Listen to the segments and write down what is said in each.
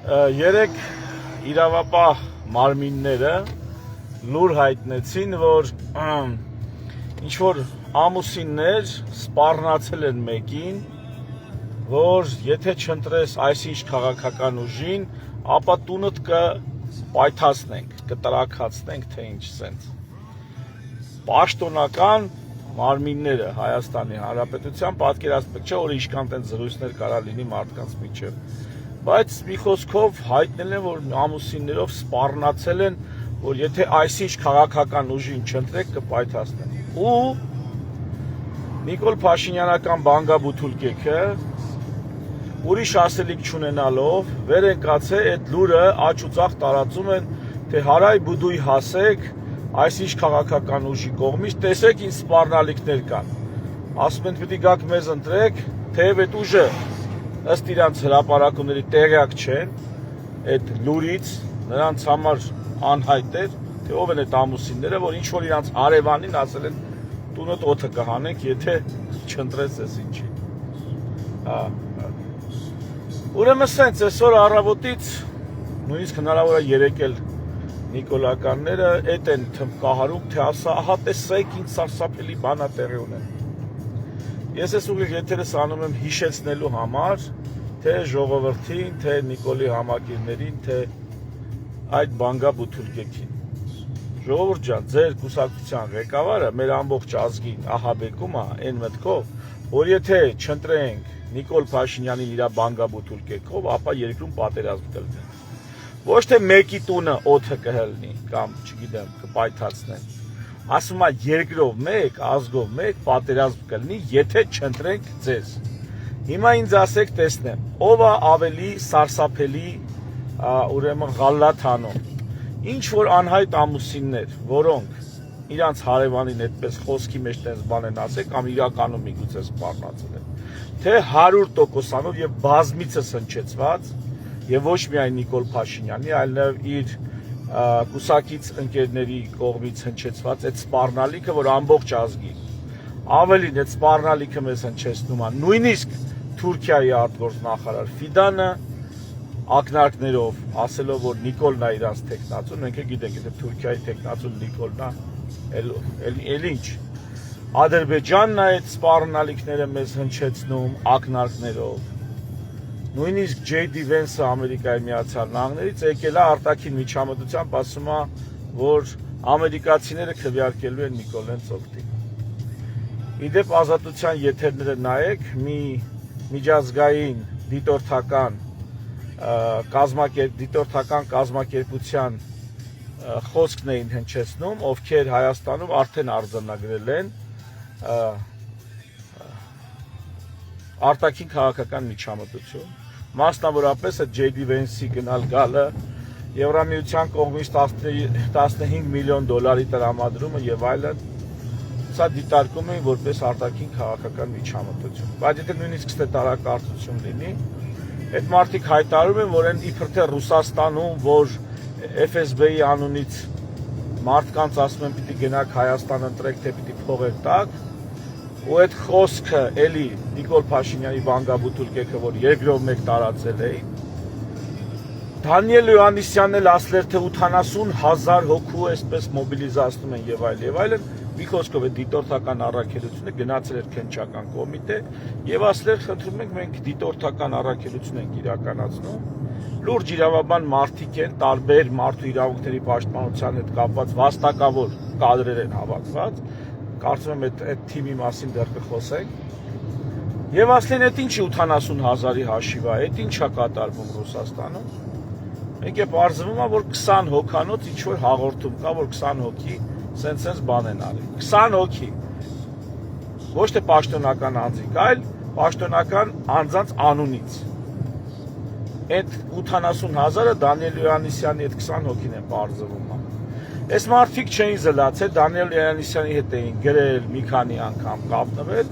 Երեք իրավապահ մարմինները լուր հայտնեցին, որ ինչ-որ ամուսիններ սպառնացել են մեկին, որ եթե չընտրես այսինչ քաղաքական ուժին, ապա տունդ կպայթացնենք, կտրաքացնենք, թե ինչ սենց։ Պաշտոնական մարմինները Հայաստանի Հանրապետության պատկերացնեք, չէ, որ ինչքան տենց զրույցներ կարա լինի մարդկանց միջև, բայց մի խոսքով հայտնել են, որ ամուսիններով սպառնացել են, որ եթե այսինչ քաղաքական ուժին չընտրեք, կպայթացնեն։ Ու Նիկոլ Փաշինյանական բանգաբութուլկեքը ուրիշ ասելիք չունենալով վեր ընկած է այդ լուրը աջ ու ձախ տարածում են, թե հարայ բուդույ հասեք այսինչ քաղաքական ուժի կողմից, տեսեք ինչ սպառնալիքներ կան։ Ասում են պիտի գաք մեզ ընտրեք, թեև այդ ուժը ըստ իրանց հրապարակումների տեղյակ չեն, այդ լուրից նրանց համար անհայտ էր, թե ով են այդ ամուսինները, որ ինչ որ իրանց հարևանին ասել են տունդ օդը կհանենք, եթե չընտրես ես ինչի։ Ուրեմն սենց այսօր առավոտից նույնիսկ հնարավոր է երեկել Նիկոլականները այդ են թմկահարում, թե ահա տեսեք ինչ սարսափելի բան է տեղի ունենում։ Ես այս ուղիղ եթերս անում եմ հիշեցնելու համար, թե ժողովրդին, թե Նիկոլի համակիրներին, թե այդ բանգաբութուլկեքին։ Ժողովուրդ ջան, ձեր կուսակցության ղեկավարը մեր ամբողջ ազգին ահաբեկում է այն մտքով, որ եթե չընտրենք Նիկոլ Փաշինյանին իր բանգաբութուլկեքով, ապա երկրում պատերազմ կլինի։ Ոչ թե մեկի տունը օդը կհելնի կամ, չգիտեմ, կպայթացնեն։ Ասում է երկրով մեկ, ազգով մեկ պատերազմ կլինի, եթե չընտրենք ձեզ։ Հիմա ինձ ասեք, տեսնեմ, ով է ավելի սարսափելի, ուրեմն ղալլաթ անում։ Ինչ որ անհայտ ամուսիններ, որոնք իրանց հարևանին այդպես խոսքի մեջ տես բան են ասել կամ իրականում միգուցե սպառնացել են, թե 100%-անով եւ բազմիցս հնչեցված եւ ոչ միայն Նիկոլ Փաշինյանի, այլ նաեւ իր կուսակից ընկերների կողմից հնչեցված այդ սպառնալիքը, որ ամբողջ ազգի ավելին այդ սպառնալիքը մեզ հնչեցնում է, նույնիսկ Թուրքիայի արտգործնախարար Ֆիդանը ակնարկներով ասելով, որ Նիկոլն է իրանց տեխնացուն, մենք գիտենք, եթե Թուրքիայի տեխնացուն Նիկոլն է, էլ ինչ։ Ադրբեջանն է այդ սպառնալիքները մեզ հնչեցնում ակնարկներով։ Նույնիսկ J.D. Vance-ը Ամերիկայի Միացյալ Նահանգներից եկել է արտաքին միջամտությամբ, ասում է, որ ամերիկացիները քվեարկելու են Նիկոլեն ծովտին։ Իդեպ ազատության եթերները նայեք, մի միջազգային դիտորդական կազմակերպության խոսքն էին հնչեցնում, ովքեր Հայաստանում արդեն արձանագրել են արտաքին քաղաքական միջամտություն, մասնավորապես այդ J.D. Vance-ի գնալ գալը, Եվրամիության կողմից 15 միլիոն դոլարի տրամադրումը եւ այլն, սա դիտարկում են որպես արտաքին քաղաքական միջամտություն։ Բայց եթե նույնիսկ ստետարակարծություն լինի, այդ մարդիկ հայտարարում են, որ այն իբր թե Ռուսաստանում, որ FSB-ի անունից մարդկանց ասում են պիտի գնաք Հայաստան ընտրեք, թե պիտի փողեր տակ, ու այդ խոսքը էլի Նիկոլ Փաշինյանի բանգաբութուլկեքը, որ երկրով մեկ տարածել էին, Դանիել Հովհաննիսյանն էլ ասել էր, թե 80,000 հոգու այսպես մոբիլիզացնում են եւ այլն, մի խոսքով այդ դիտորդական առաքելությունը գնացել էր քննչական կոմիտե եւ ասել էր, խնդրում ենք, մենք դիտորդական առաքելություն ենք իրականացնում, լուրջ իրավաբան մարդիկ են, տարբեր մարդու իրավունքների պաշտպանության հետ կապված վաստակավոր կադրեր են հավաքված, կարծում եմ այդ թիմի մասին դեռ կխոսենք, եւ ասել են, այդ ինչի 80,000-ի հաշիվ է, այդ ինչա կատարվում Ռուսաստանում։ Մենք է պարզվում է, որ 20 հոգանոց ինչ-որ հաղորդում կա, որ 20 հոգի սենց բան են արել։ 20 հոգի։ Ոչ թե պաշտոնական անձիկ, այլ պաշտոնական անձանց անունից։ Այդ 80,000-ը Դանիել Հովհաննիսյանի այդ 20 հոգին են պարզվում։ Այս մարդիկ չէին զլացել, Դանիել Հովհաննիսյանի հետ էին գրել մի քանի անգամ կապնվել,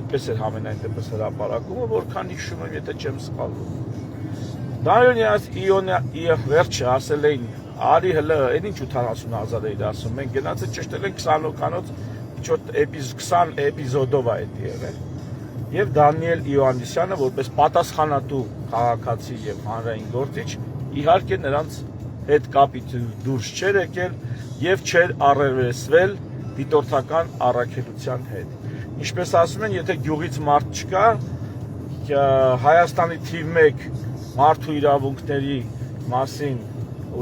այդպես էր համենայն դեպս հրապարակումը, որքան հիշում եմ, եթե չեմ սխալվում։ Դանիել վերջը ասել էին, արի հլը, այդ ինչ 80,000 էիր ասում, մենք գնացել ճշտել են 20 հոգանոց, 20 էպիզոդով է այդ եղել։ եւ Դանիել Իոաննիսյանը որպես պատասխանատու քաղաքացի եւ հանրային գործիչ իհարկե նրանց հետ կապից դուրս չէր եկել եւ չէր առերեսվել դիտորդական առաքելության հետ։ Ինչպես ասում են, եթե գյուղից մարդ չկա, Հայաստանի թիվ 1 մարդու իրավունքների մասին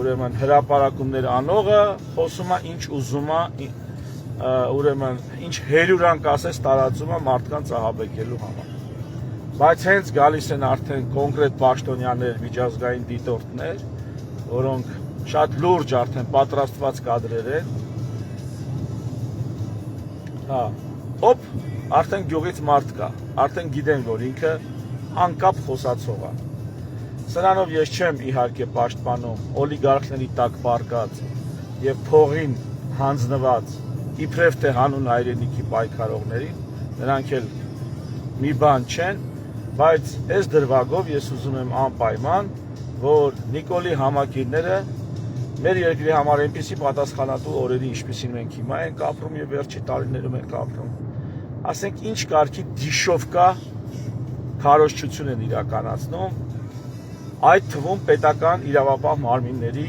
ուրեմն հրապարակումներ անողը խոսում է ինչ ուզում է, ուրեմն ինչ հերյուրանք ասես տարածում է մարդկանց ահաբեկելու համար։ Բայց հենց գալիս են արդեն կոնկրետ պաշտոնյաներ, միջազգային դիտորդներ, որոնք շատ լուրջ արդեն պատրաստված կադրեր են։ Հա, օպ, արդեն գյուղից մարդ կա, արդեն գիտեն, որ ինքը անկապ խոսացող է։ Սրանով ես չեմ իհարկե պաշտպանում օլիգարխների տակ պարկած եւ փողին հանձնված իբրև թե հանուն հայրենիքի պայքարողներին, նրանք էլ մի բան չեն, բայց այս դրվագով ես ուզում եմ անպայման, որ Նիկոլի համակիրները մեր երկրի համար այնպիսի պատասխանատու օրերի, ինչպիսին մենք հիմա ենք ապրում եւ վերջի տարիներում ենք ապրում, ասենք ինչ կարգի դիշովկա քարոզչություն են իրականացնում, այդ թվում պետական իրավապահ մարմինների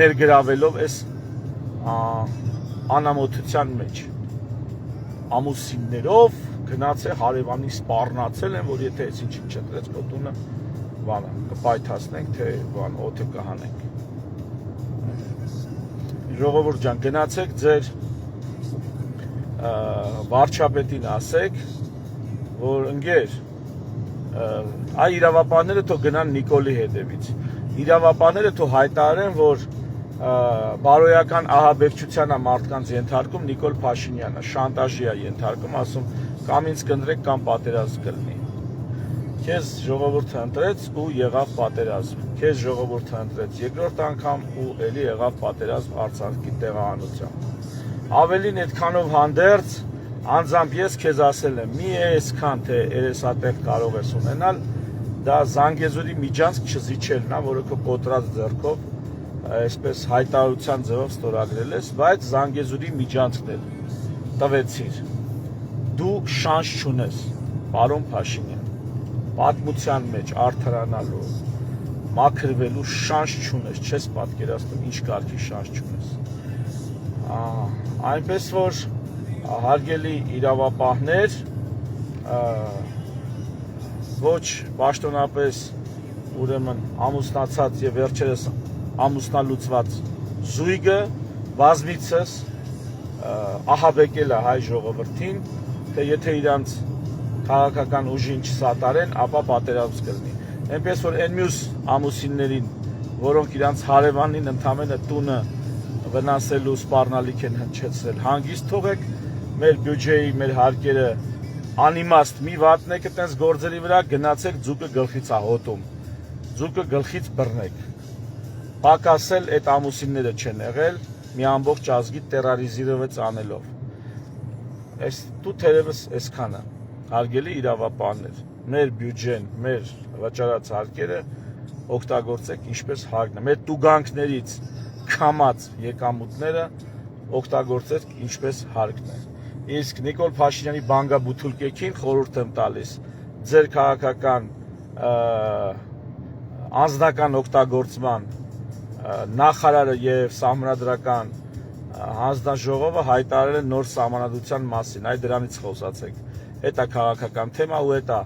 ներգրավելով այս անամոթության մեջ ամուսիններով գնացել հարևանի սպառնացել են, որ եթե այս ինչին չտրեց քո տունը բանը կպայթացնենք, թե բան օդը կհանենք։ Ժողովուրդ ջան, գնացեք ձեր վարչապետին ասեք, որ ընկեր այ իրավապահները թող գնան Նիկոլի հետևից։ Իրավապահները թող հայտարարեն, որ բարոյական ահաբեկչության է մարդկանց ենթարկում Նիկոլ Փաշինյանը, շանտաժի է ենթարկում, ասում կամ ինձ կընտրեք կամ պատերազմ կլինի։ Քեզ ժողովուրդը ընտրեց ու եղավ պատերազմ։ Քեզ ժողովուրդը ընտրեց երկրորդ անգամ ու ելի եղավ պատերազմ Արցախի տեղահանությամբ։ Ավելին այդքանով հանդերձ անձամբ ես քեզ ասել եմ, մի այսքան թե երեսատեղ կարող ես ունենալ, դա Զանգեզուրի միջանցք չզիջելն է, որը քո կոտրած ձեռքով այսպես հայտարարության ձևով ստորագրել ես, բայց Զանգեզուրի միջանցքն էլ տվեցիր։ Դու շանս չունես, պարոն Փաշինյան, պատմության մեջ արդարանալու, մաքրվելու շանս չունես, չես պատկերացնում ինչ կարգի շանս չունես։ Այնպես որ հարգելի իրավապահներ, ոչ պաշտոնապես ուրեմն ամուսնացած եւ վերջերս ամուսնալուծված զույգը բազմիցս ահաբեկել է հայ ժողովրդին, թե եթե իրանց քաղաքական ուժին չսատարեն, ապա պատերազմ կլինի։ Այնպես որ այն մյուս ամուսիններին, որոնք իրանց հարևանին ընդամենը տունը վնասելու սպառնալիք են հնչեցրել, հանգիստ թողեք, մեր բյուջեի, մեր հարկերը անիմաստ մի վատնեք այդպես գործերի վրա, գնացեք ձուկը գլխից է հոտում, ձուկը գլխից բռնեք։ Պակասել այդ ամուսինները չեն եղել, մի ամբողջ ազգի տերորիզիրված անելով։ Այս դու թերևս այսքանը, հարգելի իրավապահներ, մեր բյուջեն, մեր վճարած հարկերը օգտագործեք ինչպես հարկն է, մեր տուգանքներից քամած եկամուտները օգտագործեք ինչպես հարկն է։ Իսկ Նիկոլ Փաշինյանի բանգաբութուլկեքին խորհուրդ եմ տալիս ձեր քաղաքական անձնական օգտագործման նախարարը եւ սահմանադրական հանձնաժողովը հայտարարել են նոր սահմանադրության մասին, այ դրանից խոսացեք։ Դա քաղաքական թեմա ու դա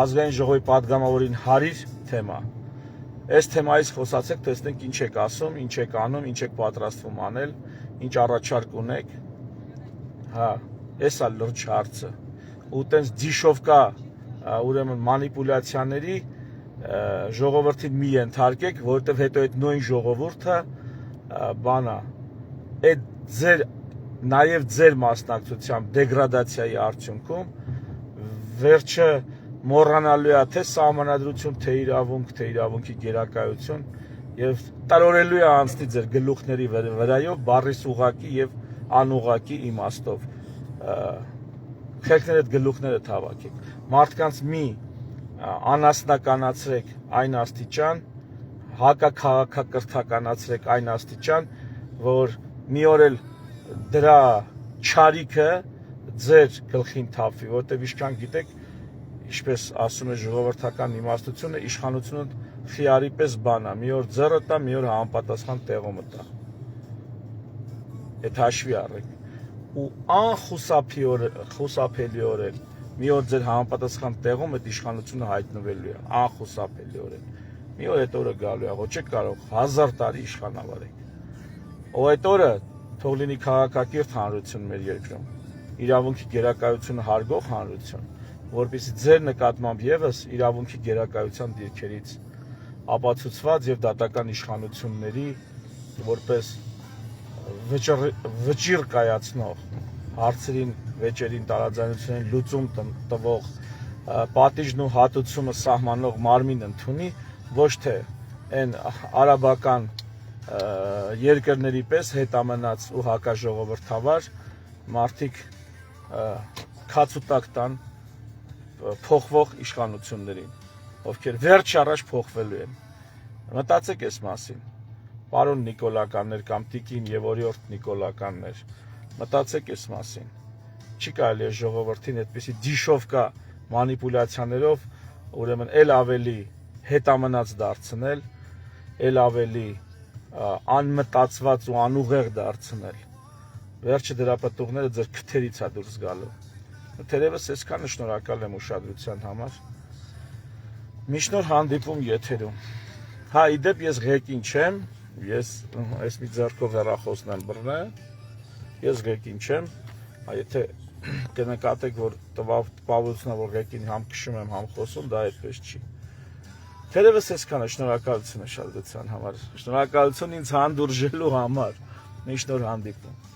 ազգային ժողովի падգամավորին հարիր թեմա։ Այս թեմայից խոսացեք, տեսնենք ինչ եք ասում, ինչ եք անում, ինչ եք պատրաստվում անել, ինչ առաջարկ ունեք։ Հա, էս է լուրջ հարցը։ Ու տենց դիշովկա ուրեմն մանիպուլյացիաների ժողովրդին մի ենթարկեք, որովհետև հետո այդ նույն ժողովուրդը բանա, այդ ձեր նաև ձեր մասնակցությամբ դեգրադացիայի արդյունքում վերջը մոռանալու է թե սահմանադրություն, թե իրավունքի գերակայություն եւ տարօրելու է անցնի ձեր գլուխների վրայով բառիս ուղակի եւ անուղակի իմաստով։ Խելքներ այդ գլուխները թավակեք։ Մարդկանց մի անասնականացրեք այն աստիճան, հակաքաղաքակրթականացրեք այն աստիճան, որ մի օր էլ դրա չարիքը ձեր գլխին թափվի, որտեղ ինչքան գիտեք Ինչպես ասում է ժողովրդական իմաստությունը, իշխանությունը խիարի պես բան է, մի օր ձեռը տա, մի օր համապատասխան տեղում տա։ Այդ հաշվի առեք։ Ու անխուսափելիորեն մի օր ձեր համապատասխան տեղում այդ իշխանությունը հայտնվելու է, անխուսափելիորեն։ Մի օր այդ օրը գալու է, ոչ եք կարող 1000 տարի իշխանավարեք։ Ու այդ օրը թող լինի քաղաքակիրթ հանրություն մեր երկրում, իրավունքի գերակայությունը հարգող հանրություն, որպեսզի ձեր նկատմամբ եւս իրավունքի գերակայության դիրքերից ապացուցված եւ դատական իշխանությունների որպես վճիռ կայացնող հարցերին, վեճերին, տարաձայնություններին լուծում տվող պատիժն ու հատուցումը սահմանող մարմին ընդունի, ոչ թե այն արաբական երկրների պես հետամնաց ու հակաժողովրդավար մարդիկ քացուտակ տան փոխվող իշխանություններին, ովքեր վերջ առաջ փոխվելու են։ Մտածեք այս մասին, պարոն Նիկոլականներ կամ Տիկին եւ օրիորդ Նիկոլականներ, մտածեք այս մասին։ Չի կարելի է ժողովրդին այդպիսի դիշովկա մանիպուլյացիաներով ուրեմն էլ ավելի հետամնաց դարձնել, էլ ավելի անմտածված ու անուղեղ դարձնել։ Վերջը դրա պատուղները ձեր քթերից է դուրս գալու։ Թերևս այսքանը շնորհակալ եմ ուշադրության համար։ Մի շնորհ հանդիպում եթերում։ Հա, իդեպ ես ղեկին չեմ, ես այս մի ձեռքով հեռախոսն եմ բռնել, ես ղեկին չեմ, եթե կնկատեք, որ տպավորությունն է, որ ղեկին համ քշում եմ, համ խոսում, դա այդպես չի։ Թերևս այսքանը շնորհակալություն ուշադրության համար, շնորհակալություն ինձ հանդուրժելու համար, մի շնորհ հանդիպում։